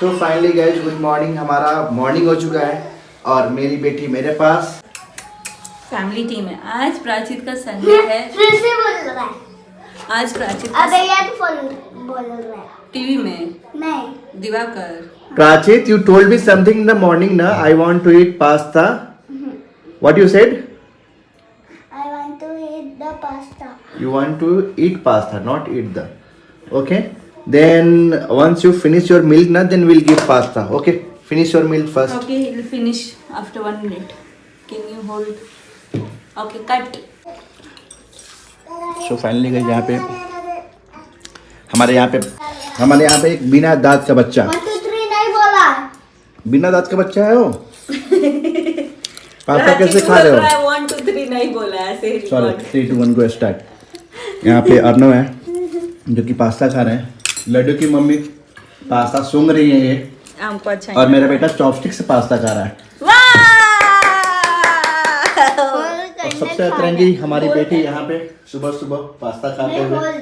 तो finally guys good morning, हमारा morning हो चुका है और मेरी बेटी मेरे पास। फैमिली टीम है। आज प्राचित का संडे है। फिर से बोल रहा है। आज प्राचित अबे यार बोल रहा है टीवी में नहीं। Diwakar. प्राचित, you told me something in the morning na, I want to eat pasta. What you said? I want to eat the pasta. You want to eat pasta, not eat the. Okay? Then once you finish your milk na, then we'll give pasta. Okay? Finish your milk first. Okay, he'll finish after 1 minute. Can you hold? Okay, cut. So finally guys यहाँ पे हमारे यहाँ पे एक बिना दांत का बच्चा। 1 2 3 नहीं बोला। बिना दांत का बच्चा है वो। पास्ता कैसे खा रहे हो? 1 2 3 नहीं बोला ऐसे। सॉरी, 3 2 1 गो स्टार्ट। यहाँ पे अर्नव है जो कि पास्ता खा रहे हैं। लड्डू की मम्मी पास्ता सूंघ रही है ये, हमको अच्छा और मेरा बेटा चॉपस्टिक से पास्ता खा रहा है। और सबसे अतरंगी हमारी बेटी यहाँ पे सुबह सुबह पास्ता खाते हुए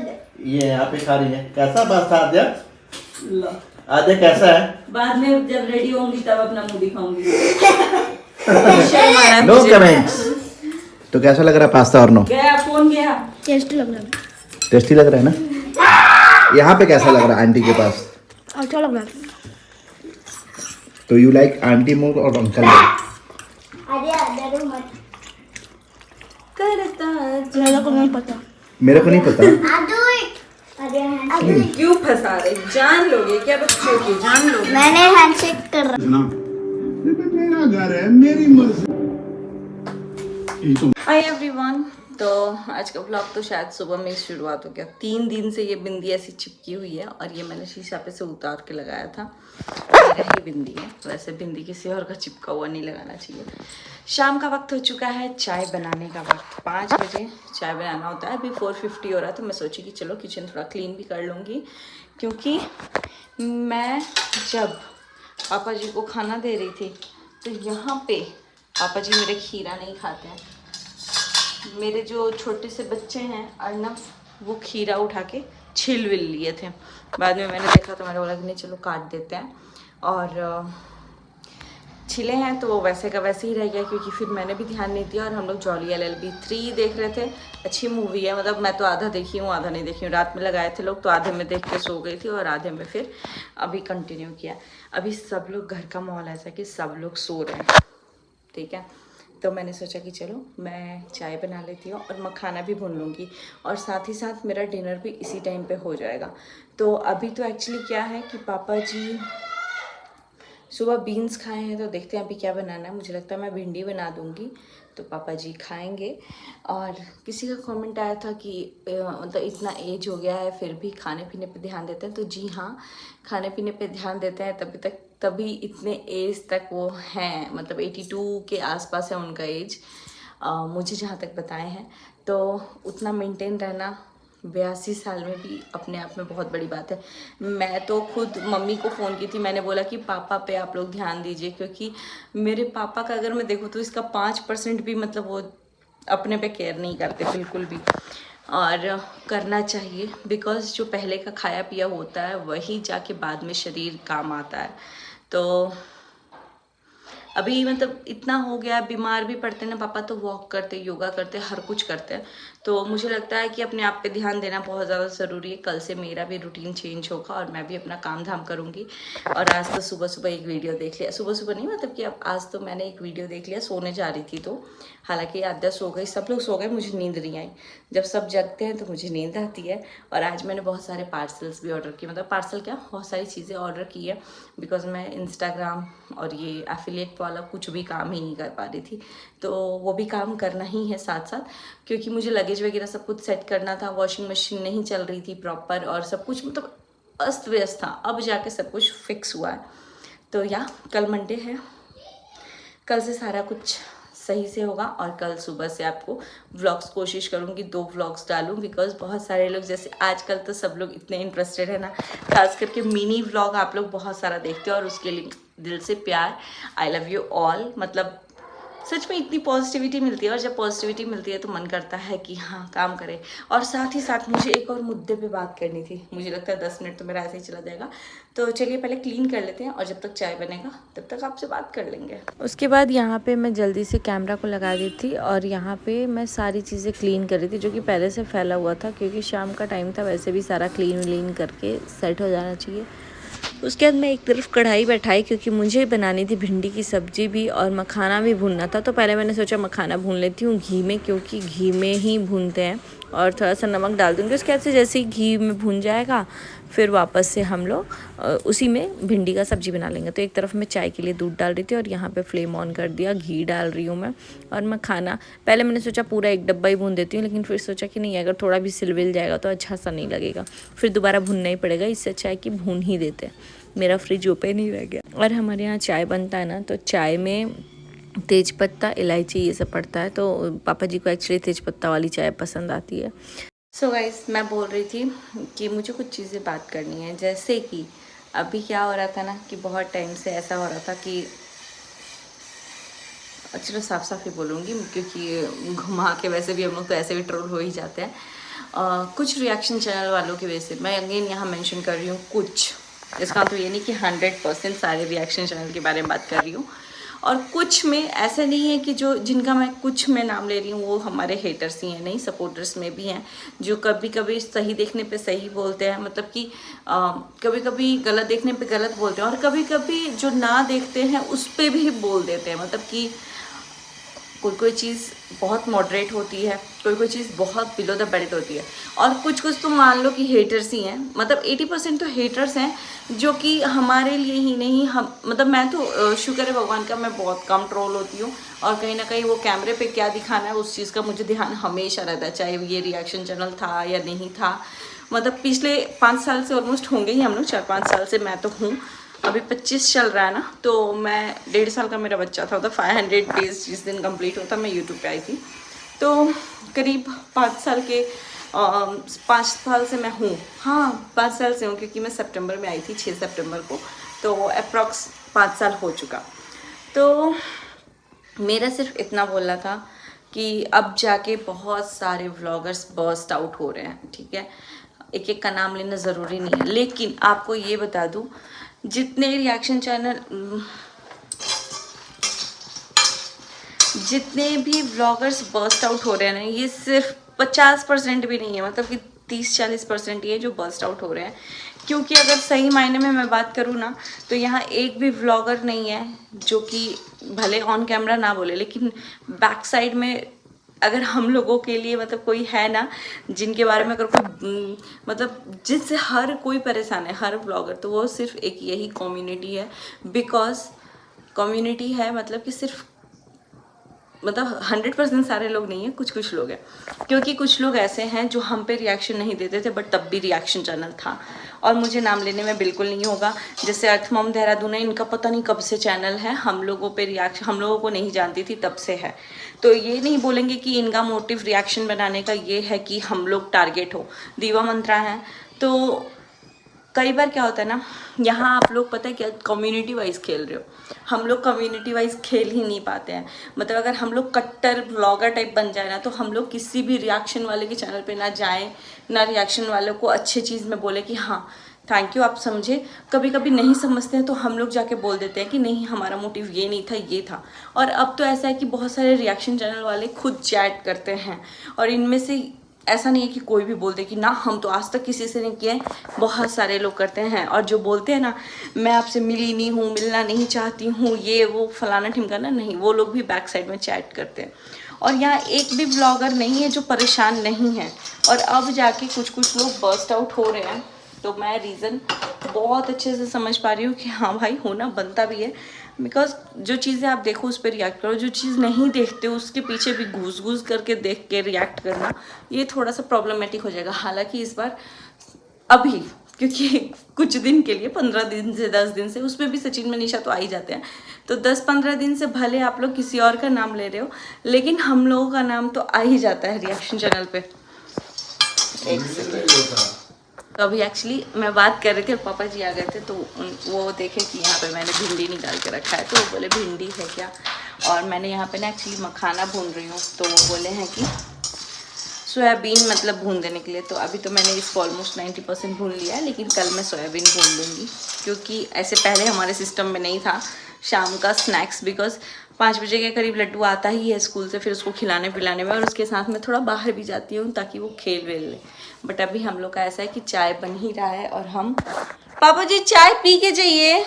ये यहाँ पे खा रही है। कैसा पास्ता आद्या? आद्या कैसा है? बाद में जब रेडी होंगी तब अपना मुंह दिखाऊंगी। No comments. तो कैसा लग रहा है पास्ता अर्नव? गया फोन गया। टेस्टी लग रहा है। टेस्टी लग रहा है ना? यहाँ पे कैसा लग रहा है आंटी के पास? अच्छा लग रहा है। तो यू लाइक आंटी मोर और अंकल मोर? अरे मत करता मेरे को नहीं पता। मेरे को नहीं पता। अरे क्यों फंसा रहे? जान लोगे क्या बच्चों की? जान लोगे? मैंने हैंडशेक कर रहा। मेरा घर है, मेरी मर्जी। Hi everyone. तो आज का ब्लॉग तो शायद सुबह में ही शुरुआत हो गया। 3 दिन से ये बिंदी ऐसी चिपकी हुई है और ये मैंने शीशा पे से उतार के लगाया था। मेरा ही बिंदी है, वैसे बिंदी किसी और का चिपका हुआ नहीं लगाना चाहिए। शाम का वक्त हो चुका है, चाय बनाने का वक्त। 5 बजे चाय बनाना होता है। अभी 4:50 हो रहा है, तो मैं सोची कि चलो किचन थोड़ा क्लीन भी कर लूँगी, क्योंकि मैं जब पापा जी को खाना दे रही थी तो यहाँ पे पापा जी मेरे खीरा नहीं खाते हैं। मेरे जो छोटे से बच्चे हैं अर्नव, वो खीरा उठा के छिल विल लिए थे। बाद में मैंने देखा तो मैंने बोला कि नहीं चलो काट देते हैं, और छिले हैं तो वो वैसे का वैसे ही रह गया, क्योंकि फिर मैंने भी ध्यान नहीं दिया। और हम लोग जॉली LLB 3 देख रहे थे। अच्छी मूवी है, मतलब मैं तो आधा देखी हूँ आधा नहीं देखी हूँ। रात में लगाए थे लोग तो आधे में देख के सो गई थी और आधे में फिर अभी कंटिन्यू किया। अभी सब लोग, घर का माहौल ऐसा कि सब लोग सो रहे हैं, ठीक है। तो मैंने सोचा कि चलो मैं चाय बना लेती हूँ और मखाना भी भून लूँगी, और साथ ही साथ मेरा डिनर भी इसी टाइम पे हो जाएगा। तो अभी तो एक्चुअली क्या है कि पापा जी सुबह बीन्स खाए हैं, तो देखते हैं अभी क्या बनाना है। मुझे लगता है मैं भिंडी बना दूँगी, तो पापा जी खाएंगे। और किसी का कमेंट आया था कि मतलब इतना एज हो गया है फिर भी खाने पीने पे ध्यान देते हैं। तो जी हाँ, खाने पीने पे ध्यान देते हैं, तभी इतने एज तक वो हैं, मतलब 82 के आसपास है उनका एज, मुझे जहाँ तक बताए हैं। तो उतना मेंटेन रहना 82 साल में भी अपने आप में बहुत बड़ी बात है। मैं तो खुद मम्मी को फ़ोन की थी, मैंने बोला कि पापा पे आप लोग ध्यान दीजिए, क्योंकि मेरे पापा का अगर मैं देखूँ तो इसका 5% भी मतलब वो अपने पे केयर नहीं करते बिल्कुल भी, और करना चाहिए। बिकॉज़ जो पहले का खाया पिया होता है वही जाके बाद में शरीर काम आता है। तो अभी मतलब इतना हो गया, बीमार भी पड़ते ना पापा, तो वॉक करते, योगा करते, हर कुछ करते हैं। तो मुझे लगता है कि अपने आप पे ध्यान देना बहुत ज़्यादा ज़रूरी है। कल से मेरा भी रूटीन चेंज होगा और मैं भी अपना काम धाम करूँगी। और आज तो सुबह सुबह एक वीडियो देख लिया, सुबह सुबह नहीं मतलब कि अब आज तो मैंने एक वीडियो देख लिया, सोने जा रही थी तो। हालांकि आद्या सो गई, सब लोग सो गए, मुझे नींद नहीं आई। जब सब जगते हैं तो मुझे नींद आती है। और आज मैंने बहुत सारे पार्सल्स भी ऑर्डर किए, मतलब पार्सल क्या, बहुत सारी चीज़ें ऑर्डर की है। बिकॉज मैं इंस्टाग्राम और ये एफिलिएट वाला कुछ भी काम ही नहीं कर पा रही थी, तो वो भी काम करना ही है साथ साथ, क्योंकि मुझे लगेज वगैरह सब कुछ सेट करना था। वॉशिंग मशीन नहीं चल रही थी प्रॉपर, और सब कुछ मतलब अस्त व्यस्त था। अब जाके सब कुछ फिक्स हुआ है। तो या कल मंडे है, कल से सारा कुछ सही से होगा। और कल सुबह से आपको व्लॉग्स कोशिश करूँगी 2 व्लॉग्स डालूँ, बिकॉज बहुत सारे लोग, जैसे आजकल तो सब लोग इतने इंटरेस्टेड है ना, खास करके मिनी व्लॉग आप लोग बहुत सारा देखते हो, और उसके लिए दिल से प्यार। I love you all. मतलब सच में इतनी पॉजिटिविटी मिलती है, और जब पॉजिटिविटी मिलती है तो मन करता है कि हाँ काम करें। और साथ ही साथ मुझे एक और मुद्दे पे बात करनी थी, मुझे लगता है 10 मिनट तो मेरा ऐसे ही चला जाएगा, तो चलिए पहले क्लीन कर लेते हैं और जब तक चाय बनेगा तब तक आपसे बात कर लेंगे। उसके बाद यहाँ पे मैं जल्दी से कैमरा को लगा दी थी और यहाँ पे मैं सारी चीज़ें क्लीन कर रही थी जो कि पहले से फैला हुआ था, क्योंकि शाम का टाइम था, वैसे भी सारा क्लीन करके सेट हो जाना चाहिए। उसके बाद मैं एक तरफ कढ़ाई बैठाई क्योंकि मुझे बनानी थी भिंडी की सब्ज़ी भी और मखाना भी भूनना था। तो पहले मैंने सोचा मखाना भून लेती हूँ घी में, क्योंकि घी में ही भूनते हैं, और थोड़ा सा नमक डाल दूँगी। उसके बाद से जैसे ही घी में भून जाएगा फिर वापस से हम लोग उसी में भिंडी का सब्ज़ी बना लेंगे। तो एक तरफ मैं चाय के लिए दूध डाल रही थी और यहाँ पे फ्लेम ऑन कर दिया, घी डाल रही हूँ मैं। और मखाना पहले मैंने सोचा पूरा एक डब्बा ही भून देती हूँ, लेकिन फिर सोचा कि नहीं, अगर थोड़ा भी सिलविल जाएगा तो अच्छा सा नहीं लगेगा, फिर दोबारा भूनना ही पड़ेगा, इससे अच्छा है कि भून ही देते हैं। मेरा फ्रिज ओपन ही रह गया। और हमारे यहाँ चाय बनता है ना, तो चाय में तेज पत्ता, इलायची ये सब पड़ता है, तो पापा जी को एक्चुअली तेज पत्ता वाली चाय पसंद आती है। सो गाइस, मैं बोल रही थी कि मुझे कुछ चीज़ें बात करनी है। जैसे कि अभी क्या हो रहा था ना, कि बहुत टाइम से ऐसा हो रहा था कि चलो साफ ही बोलूँगी, क्योंकि घुमा के वैसे भी हम लोग तो ऐसे भी ट्रोल हो ही जाते हैं। कुछ रिएक्शन चैनल वालों की वजह से, मैं अगेन यहाँ मेंशन कर रही हूँ कुछ, इसका तो ये नहीं कि 100% सारे रिएक्शन चैनल के बारे में बात कर रही हूँ। और कुछ में ऐसा नहीं है कि जो जिनका मैं कुछ में नाम ले रही हूँ वो हमारे हेटर्स ही हैं, नहीं, सपोर्टर्स में भी हैं जो कभी कभी सही देखने पे सही बोलते हैं, मतलब कि कभी कभी गलत देखने पे गलत बोलते हैं, और कभी कभी जो ना देखते हैं उस पर भी बोल देते हैं। मतलब कि कोई चीज़ बहुत मॉडरेट होती है, कोई चीज़ बहुत बिलो द बेल्ट होती है, और कुछ तो मान लो कि हेटर्स ही हैं। मतलब 80% तो हेटर्स हैं जो कि हमारे लिए ही नहीं, हम मतलब मैं तो शुक्र है भगवान का, मैं बहुत कम ट्रोल होती हूँ, और कहीं ना कहीं वो कैमरे पे क्या दिखाना है उस चीज़ का मुझे ध्यान हमेशा रहता है, चाहे ये रिएक्शन चैनल था या नहीं था। मतलब पिछले 5 साल से ऑलमोस्ट होंगे ही हम लोग, 4-5 साल से मैं तो हूँ, अभी 25 चल रहा है ना, तो मैं 1.5 साल का मेरा बच्चा था, 500 डेज जिस दिन कंप्लीट होता मैं यूट्यूब पे आई थी। तो करीब 5 साल से मैं हूँ, हाँ 5 साल से हूँ, क्योंकि मैं सितंबर में आई थी, 6 सितंबर को, तो अप्रॉक्स 5 साल हो चुका। तो मेरा सिर्फ इतना बोलना था कि अब जाके बहुत सारे व्लॉगर्स बर्स्ट आउट हो रहे हैं, ठीक है, एक एक का नाम लेना ज़रूरी नहीं है, लेकिन आपको ये बता दूँ, जितने रिएक्शन चैनल, जितने भी व्लॉगर्स बर्स्ट आउट हो रहे हैं ना, ये सिर्फ 50% भी नहीं है, मतलब कि 30-40% ही है जो बर्स्ट आउट हो रहे हैं। क्योंकि अगर सही मायने में मैं बात करूँ ना, तो यहाँ एक भी व्लॉगर नहीं है जो कि भले ऑन कैमरा ना बोले, लेकिन बैक साइड में अगर हम लोगों के लिए मतलब कोई है ना, जिनके बारे में अगर कोई मतलब जिससे हर कोई परेशान है, हर व्लॉगर, तो वो सिर्फ एक यही कम्युनिटी है। बिकॉज कम्युनिटी है मतलब कि सिर्फ मतलब 100% सारे लोग नहीं है, कुछ लोग हैं, क्योंकि कुछ लोग ऐसे हैं जो हम पे रिएक्शन नहीं देते थे, बट तब भी रिएक्शन चैनल था, और मुझे नाम लेने में बिल्कुल नहीं होगा। जैसे अर्थमॉम देहरादून है, इनका पता नहीं कब से चैनल है, हम लोगों पे रिएक्शन, हम लोगों को नहीं जानती थी तब से है, तो ये नहीं बोलेंगे कि इनका मोटिव रिएक्शन बनाने का ये है कि हम लोग टारगेट हो। दीवा मंत्रा है, तो कई बार क्या होता है ना, यहाँ आप लोग पता है क्या कम्युनिटी वाइज खेल रहे हो, हम लोग कम्युनिटी वाइज खेल ही नहीं पाते हैं। मतलब अगर हम लोग कट्टर व्लॉगर टाइप बन जाए ना, तो हम लोग किसी भी रिएक्शन वाले के चैनल पे ना जाएं, ना रिएक्शन वालों को अच्छी चीज़ में बोले कि हाँ थैंक यू आप समझे। कभी कभी नहीं समझते हैं तो हम लोग जाके बोल देते हैं कि नहीं हमारा मोटिव ये नहीं था, ये था। और अब तो ऐसा है कि बहुत सारे रिएक्शन चैनल वाले खुद चैट करते हैं, और इनमें से ऐसा नहीं है कि कोई भी बोल दे कि ना हम तो आज तक किसी से नहीं किए, बहुत सारे लोग करते हैं। और जो बोलते हैं ना मैं आपसे मिली नहीं हूँ, मिलना नहीं चाहती हूँ, ये वो फलाना ठिमकाना, नहीं, वो लोग भी बैक साइड में चैट करते हैं। और यहाँ एक भी ब्लॉगर नहीं है जो परेशान नहीं है, और अब जाके कुछ लोग बर्स्ट आउट हो रहे हैं, तो मैं रीज़न बहुत अच्छे से समझ पा रही हूँ कि हाँ भाई होना बनता भी है। बिकॉज जो चीज़ें आप देखो उस पर रिएक्ट करो, जो चीज़ नहीं देखते उसके पीछे भी घूस करके देख के रिएक्ट करना, ये थोड़ा सा प्रॉब्लमेटिक हो जाएगा। हालांकि इस बार अभी क्योंकि कुछ दिन के लिए 15 दिन से 10 दिन से, उसमें भी सचिन मनीषा तो आ ही जाते हैं, तो 10-15 दिन से भले आप लोग किसी और का नाम ले रहे हो, लेकिन हम लोगों का नाम तो आ ही जाता है रिएक्शन चैनल पे। एक सेकेंड, तो अभी एक्चुअली मैं बात कर रही थी और पापा जी आ गए थे, तो वो देखे कि यहाँ पे मैंने भिंडी निकाल के रखा है, तो वो बोले भिंडी है क्या, और मैंने यहाँ पे ना एक्चुअली मखाना भून रही हूँ, तो वो बोले हैं कि सोयाबीन मतलब भून देने के लिए। तो अभी तो मैंने इसको ऑलमोस्ट 90% भून लिया है, लेकिन कल मैं सोयाबीन भून लूँगी, क्योंकि ऐसे पहले हमारे सिस्टम में नहीं था शाम का स्नैक्स। बिकॉज 5 बजे के करीब लड्डू आता ही है स्कूल से, फिर उसको खिलाने पिलाने में, और उसके साथ में थोड़ा बाहर भी जाती हूँ ताकि वो खेल वेल ले। बट अभी हम लोग का ऐसा है कि चाय बन ही रहा है, और हम पापा जी चाय पी के जाइए,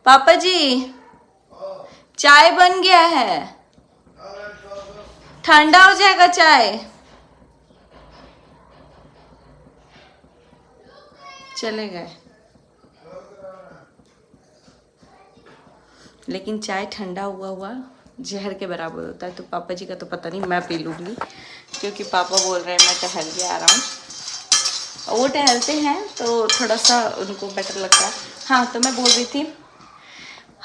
पापा जी चाय बन गया है, ठंडा हो जाएगा चाय। चले गए, लेकिन चाय ठंडा हुआ हुआ जहर के बराबर होता है। तो पापा जी का तो पता नहीं, मैं पी लूँगी, क्योंकि पापा बोल रहे हैं मैं टहल के आ रहा हूँ। वो टहलते हैं तो थोड़ा सा उनको बेटर लगता है। हाँ, तो मैं बोल रही थी,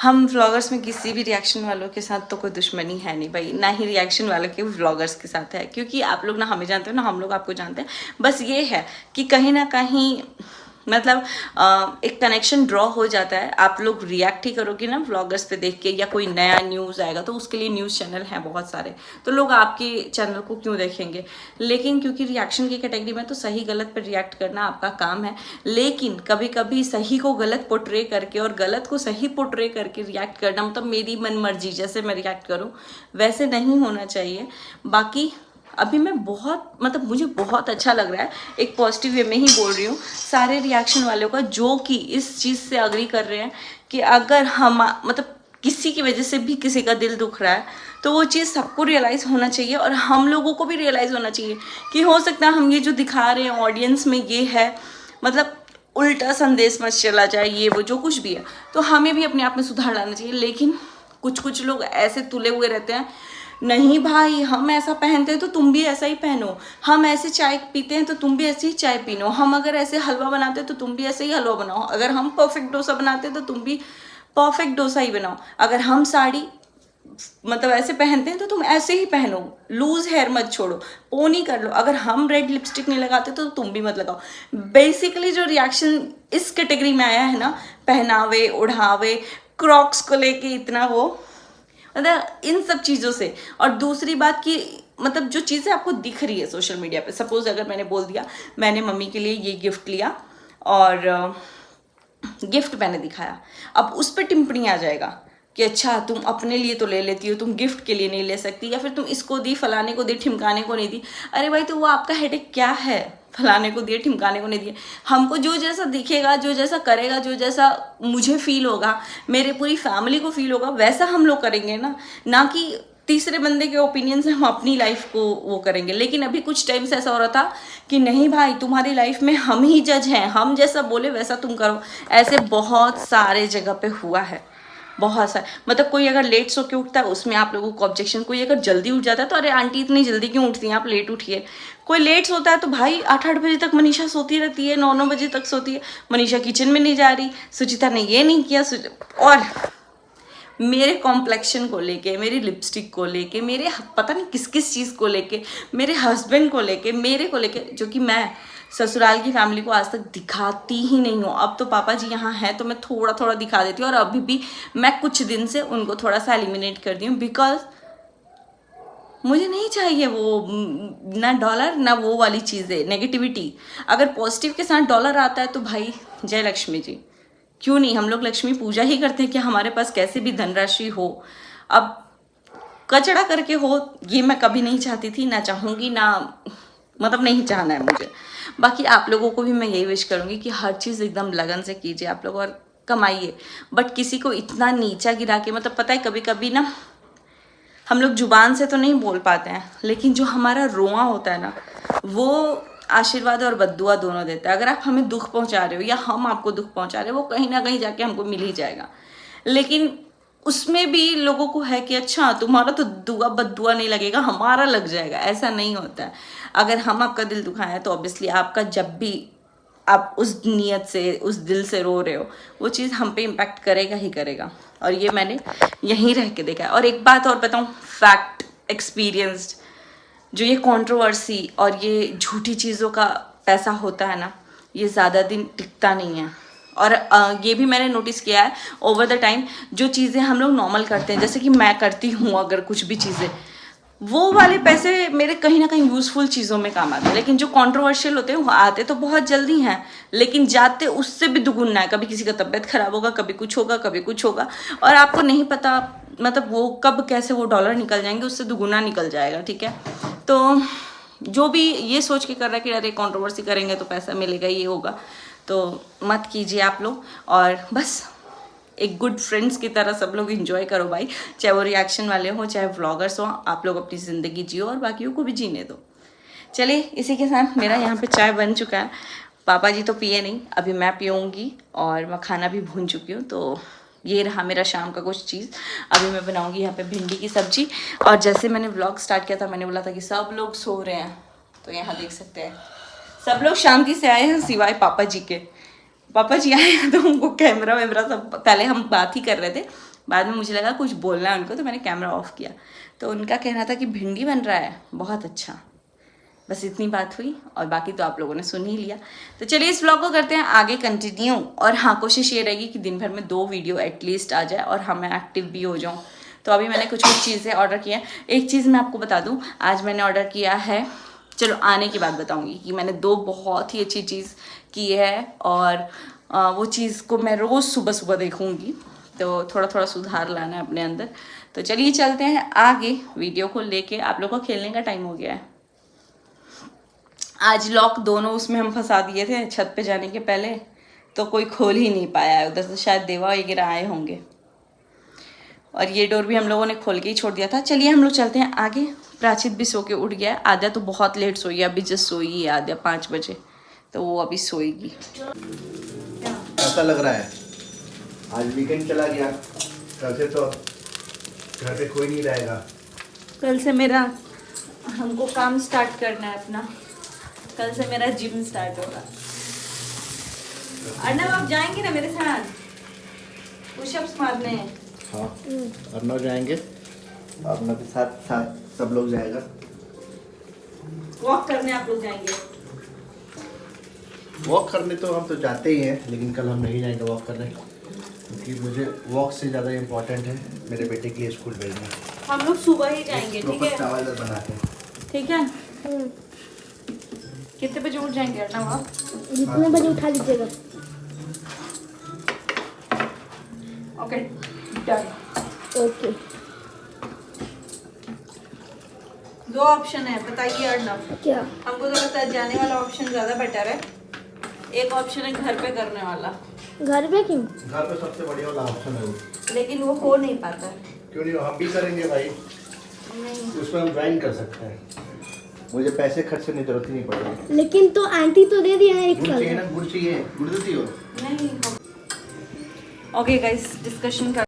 हम व्लॉगर्स में किसी भी रिएक्शन वालों के साथ तो कोई दुश्मनी है नहीं भाई, ना ही रिएक्शन वालों के व्लॉगर्स के साथ है, क्योंकि आप लोग ना हमें जानते हो ना हम लोग आपको जानते हैं। बस ये है कि कहीं ना कहीं मतलब एक कनेक्शन ड्रॉ हो जाता है। आप लोग रिएक्ट ही करोगे ना व्लॉगर्स पे देख के, या कोई नया न्यूज़ आएगा तो उसके लिए न्यूज़ चैनल हैं बहुत सारे, तो लोग आपके चैनल को क्यों देखेंगे। लेकिन क्योंकि रिएक्शन की कैटेगरी में तो सही गलत पर रिएक्ट करना आपका काम है, लेकिन कभी कभी सही को गलत पोर्ट्रे करके और गलत को सही पोर्ट्रे करके रिएक्ट करना, मतलब मेरी मन मर्जी जैसे मैं रिएक्ट करूँ वैसे नहीं होना चाहिए। बाकी अभी मैं बहुत मतलब मुझे बहुत अच्छा लग रहा है, एक पॉजिटिव वे में ही बोल रही हूँ सारे रिएक्शन वालों का, जो कि इस चीज़ से अग्री कर रहे हैं कि अगर हम मतलब किसी की वजह से भी किसी का दिल दुख रहा है तो वो चीज़ सबको रियलाइज़ होना चाहिए, और हम लोगों को भी रियलाइज़ होना चाहिए कि हो सकता है हम ये जो दिखा रहे हैं ऑडियंस में ये है, मतलब उल्टा संदेश मत चला जाए, ये वो जो कुछ भी है, तो हमें भी अपने आप में सुधार लाना चाहिए। लेकिन कुछ लोग ऐसे तुले हुए रहते हैं, नहीं भाई हम ऐसा पहनते हैं तो तुम भी ऐसा ही पहनो, हम ऐसे चाय पीते हैं तो तुम भी ऐसे ही चाय पीनो, हम अगर ऐसे हलवा बनाते हैं तो तुम भी ऐसे ही हलवा बनाओ, अगर हम परफेक्ट डोसा बनाते हैं तो तुम भी परफेक्ट डोसा ही बनाओ, अगर हम साड़ी मतलब ऐसे पहनते हैं तो तुम ऐसे ही पहनो, लूज हेयर मत छोड़ो, पोनी कर लो, अगर हम रेड लिपस्टिक नहीं लगाते तो तुम भी मत लगाओ। बेसिकली जो रिएक्शन इस कैटेगरी में आया है ना, पहनावे ओढ़ावे क्रॉक्स को लेके इतना वो मतलब इन सब चीज़ों से। और दूसरी बात कि मतलब जो चीज़ें आपको दिख रही है सोशल मीडिया पे, सपोज अगर मैंने बोल दिया मैंने मम्मी के लिए ये गिफ्ट लिया और गिफ्ट मैंने दिखाया, अब उस पर टिप्पणी आ जाएगा कि अच्छा तुम अपने लिए तो ले लेती हो, तुम गिफ्ट के लिए नहीं ले सकती, या फिर तुम इसको दी फलाने को दी ठिमकाने को नहीं दी। अरे भाई तो वो आपका हेडेक क्या है, फलाने को दिए ठिमकाने को नहीं दिए। हमको जो जैसा दिखेगा, जो जैसा करेगा, जो जैसा मुझे फील होगा, मेरे पूरी फैमिली को फील होगा, वैसा हम लोग करेंगे ना कि तीसरे बंदे के ओपिनियन से हम अपनी लाइफ को वो करेंगे। लेकिन अभी कुछ टाइम से ऐसा हो रहा था कि नहीं भाई तुम्हारी लाइफ में हम ही जज हैं, हम जैसा बोले वैसा तुम करो। ऐसे बहुत सारे जगह पे हुआ है, बहुत सारे, मतलब कोई अगर लेट सो के उठता है उसमें आप लोगों को ऑब्जेक्शन, कोई अगर जल्दी उठ जाता है तो अरे आंटी इतनी जल्दी क्यों उठती हैं आप, लेट उठिए। कोई लेट सोता है तो भाई 8-8 बजे तक मनीषा सोती रहती है, 9-9 बजे तक सोती है, मनीषा किचन में नहीं जा रही, सुचिता ने ये नहीं किया। और मेरे कॉम्प्लेक्शन को लेके, मेरी लिपस्टिक को लेके, मेरे पता नहीं किस किस चीज़ को लेके, मेरे हस्बैंड को लेके, मेरे को लेके, जो कि मैं ससुराल की फैमिली को आज तक दिखाती ही नहीं हूँ। अब तो पापा जी यहाँ हैं तो मैं थोड़ा थोड़ा दिखा देती हूँ, और अभी भी मैं कुछ दिन से उनको थोड़ा सा एलिमिनेट कर दी हूँ, बिकॉज मुझे नहीं चाहिए वो ना डॉलर ना वो वाली चीज़ें, नेगेटिविटी। अगर पॉजिटिव के साथ डॉलर आता है तो भाई जय लक्ष्मी जी, क्यों नहीं, हम लोग लक्ष्मी पूजा ही करते हैं कि हमारे पास कैसे भी धनराशि हो। अब कचड़ा करके हो ये मैं कभी नहीं चाहती थी, ना चाहूँगी, ना मतलब नहीं चाहना है मुझे। बाकी आप लोगों को भी मैं यही विश करूँगी कि हर चीज़ एकदम लगन से कीजिए आप लोग और कमाइए, बट किसी को इतना नीचा गिरा के, मतलब पता है कभी कभी ना हम लोग जुबान से तो नहीं बोल पाते हैं, लेकिन जो हमारा रोआ होता है ना वो आशीर्वाद और बद्दुआ दोनों देता है। अगर आप हमें दुख पहुंचा रहे हो या हम आपको दुख पहुंचा रहे हो, वो कहीं ना कहीं जाके हमको मिल ही जाएगा। लेकिन उसमें भी लोगों को है कि अच्छा तुम्हारा तो दुआ बद्दुआ नहीं लगेगा, हमारा लग जाएगा। ऐसा नहीं होता है। अगर हम आपका दिल दुखाएं तो ऑब्वियसली आपका जब भी आप उस नीयत से, उस दिल से रो रहे हो, वो चीज़ हम पे इम्पैक्ट करेगा ही करेगा। और ये मैंने यहीं रह के देखा है। और एक बात और बताऊँ, फैक्ट एक्सपीरियंस्ड, जो ये कंट्रोवर्सी और ये झूठी चीज़ों का पैसा होता है ना, ये ज़्यादा दिन टिकता नहीं है। और ये भी मैंने नोटिस किया है ओवर द टाइम, जो चीज़ें हम लोग नॉर्मल करते हैं, जैसे कि मैं करती हूँ अगर कुछ भी चीज़ें, वो वाले पैसे मेरे कहीं ना कहीं यूज़फुल चीज़ों में काम आते हैं। लेकिन जो कंट्रोवर्शियल होते हैं वो आते तो बहुत जल्दी हैं, लेकिन जाते उससे भी दुगुना है। कभी किसी का तबीयत खराब होगा, कभी कुछ होगा, कभी कुछ होगा, और आपको नहीं पता मतलब वो कब कैसे वो डॉलर निकल जाएंगे, उससे दुगुना निकल जाएगा। ठीक है, तो जो भी ये सोच के कर रहा है कि अरे कंट्रोवर्सी करेंगे तो पैसा मिलेगा, ये होगा, तो मत कीजिए आप लोग। और बस एक गुड फ्रेंड्स की तरह सब लोग एंजॉय करो भाई, चाहे वो रिएक्शन वाले हो चाहे व्लॉगर्स हो, आप लोग अपनी ज़िंदगी जियो और बाकियों को भी जीने दो। चलिए, इसी के साथ मेरा यहाँ पे चाय बन चुका है। पापा जी तो पिए नहीं, अभी मैं पीऊँगी, और मैं खाना भी भून चुकी हूँ। तो ये रहा मेरा शाम का कुछ चीज़। अभी मैं बनाऊँगी यहाँ पे भिंडी की सब्जी। और जैसे मैंने व्लॉग स्टार्ट किया था, मैंने बोला था कि सब लोग सो रहे हैं, तो यहाँ देख सकते हैं सब लोग शांति से आए हैं सिवाय पापा जी के। पापा जी आए हैं तो उनको कैमरा वैमरा सब, पहले हम बात ही कर रहे थे, बाद में मुझे लगा कुछ बोलना है उनको, तो मैंने कैमरा ऑफ किया। तो उनका कहना था कि भिंडी बन रहा है, बहुत अच्छा। बस इतनी बात हुई, और बाकी तो आप लोगों ने सुन ही लिया। तो चलिए इस व्लॉग को करते हैं आगे कंटिन्यू। और हाँ, कोशिश ये रहेगी कि दिन भर में 2 वीडियो एटलीस्ट आ जाए, और हाँ, मैं एक्टिव भी हो जाऊँ। तो अभी मैंने कुछ चीज़ें ऑर्डर की हैं। एक चीज़ मैं आपको बता दूँ, आज मैंने ऑर्डर किया है, चलो आने की बात बताऊँगी, कि मैंने 2 बहुत ही अच्छी चीज़ की है, और वो चीज़ को मैं रोज़ सुबह सुबह देखूँगी। तो थोड़ा थोड़ा सुधार लाना है अपने अंदर। तो चलिए चलते हैं आगे वीडियो को लेके। आप लोगों को खेलने का टाइम हो गया है। आज लॉक दोनों उसमें हम फंसा दिए थे छत पे जाने के पहले, तो कोई खोल ही नहीं पाया है। उधर से शायद देवा वगैरह आए होंगे, और ये डोर भी हम लोगों ने खोल के ही छोड़ दिया था। चलिए हम लोग चलते हैं आगे। प्राचित भी सो के उठ गया है, आद्या तो बहुत लेट सोई है, अभी जस्ट सोई है आद्या 5 बजे, तो वो अभी सोएगी। कैसा लग रहा है? आज वीकेंड चला गया, कल से तो घर पे कोई नहीं रहेगा। कल से मेरा हमको काम स्टार्ट करना है अपना। कल से मेरा जिम स्टार्ट होगा। अर्नव, आप जाएंगे ना मेरे साथ पुशअप्स मारने हैं? हाँ, अर्नव जाएंगे, अर्नव के साथ साथ सब लोग जाएगा। वॉक करने आप लोग जाएंगे? वॉक करने तो हम तो जाते ही हैं, लेकिन कल हम नहीं जाएंगे वॉक करने, क्योंकि मुझे वॉक से ज़्यादा इम्पोर्टेंट है मेरे बेटे के लिए स्कूल भेजना। हम लोग सुबह ही जाएंगे, ठीक है? चावल बनाते हैं, ठीक है। कितने बजे उठ जाएंगे अर्नव आप? जितने बजे उठा लीजिएगा। Okay, done. ओके, 2 ऑप्शन है, बताइए अर्नव। क्या? हमको तो लगता है जाने वाला ऑप्शन ज़्यादा बेटर है। एक ऑप्शन है घर पे करने वाला। घर पे क्यों? घर पे सबसे बढ़िया वाला ऑप्शन है वो। लेकिन वो हो नहीं पाता है। क्यों नहीं, हम भी करेंगे भाई, नहीं, उसमें हम ज्वाइन कर सकते हैं। मुझे पैसे खर्च करने की जरूरत ही नहीं पड़ेगी। लेकिन तो आंटी तो दे दिया है 1 गुड़ साल चाहिए ना, गुड़ चाहिए, गुड़ देती हो? नहीं। ओके गाइस, डिस्कशन कर